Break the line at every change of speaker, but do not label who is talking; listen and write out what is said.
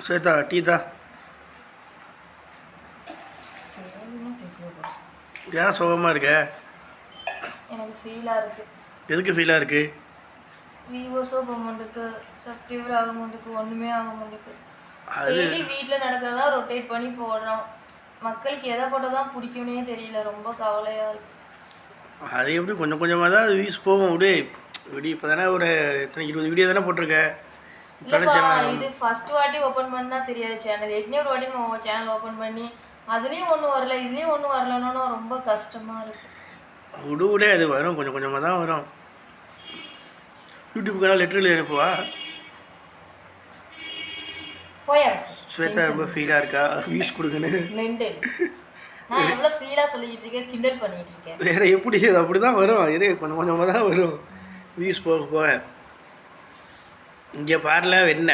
Shweta tea தா. ஏன் சோகமாக இருக்க?
எனக்கு ஃபீலாக இருக்குது.
எதுக்கு ஃபீலாக இருக்குது?
விவோஸோ போக மாட்டேக்கு, சப்ஸ்கிரைபர் ஆக மாட்டேக்கு, ஒன்றுமே ஆக மாட்டேக்கு.
அது
டெய்லி வீட்டில் நடக்கதான் ரொட்டேட் பண்ணி போடுறோம். மக்களுக்கு எதை போட்டால் தான் பிடிக்கும்னே தெரியல. ரொம்ப கவலையாக இருக்குது.
அது எப்படி கொஞ்சம் கொஞ்சமாக தான் வியூஸ் போகும். விடு விடி இப்போ தானே ஒரு எத்தனை 20 வீடியோ தானே போட்டிருக்க.
இல்லைப்பா, இது ஃபர்ஸ்ட் வாட்டி ஓப்பன் பண்ணால் தெரியாது சேனல். ஏற்கனவே ஒரு வாட்டி நம்ம சேனல் ஓப்பன் பண்ணி அதுலேயும் ஒன்றும் வரல, இதுலேயும் ஒன்றும் வரலன்னு ரொம்ப கஷ்டமாக இருக்குது.
விடு அது வரும், கொஞ்சம் கொஞ்சமாக தான் வரும். யூடியூப்புக்கெல்லாம் லெட்டரில் அனுப்புவா.
போயா
ஸ்வேதா ரொம்ப ஃபீலாக இருக்கா வியூஸ் கொடுக்குன்னு.
மெண்டல். நான் எவ்வளோ ஃபீலாக சொல்லிக்கிட்டு இருக்கேன், கிண்டல் பண்ணிகிட்டு இருக்கேன்.
வேறு எப்படி அது அப்படி தான் வரும். கொஞ்சம் கொஞ்சமாக தான் வரும் வியூஸ் போக போக. இங்கே பாருல என்ன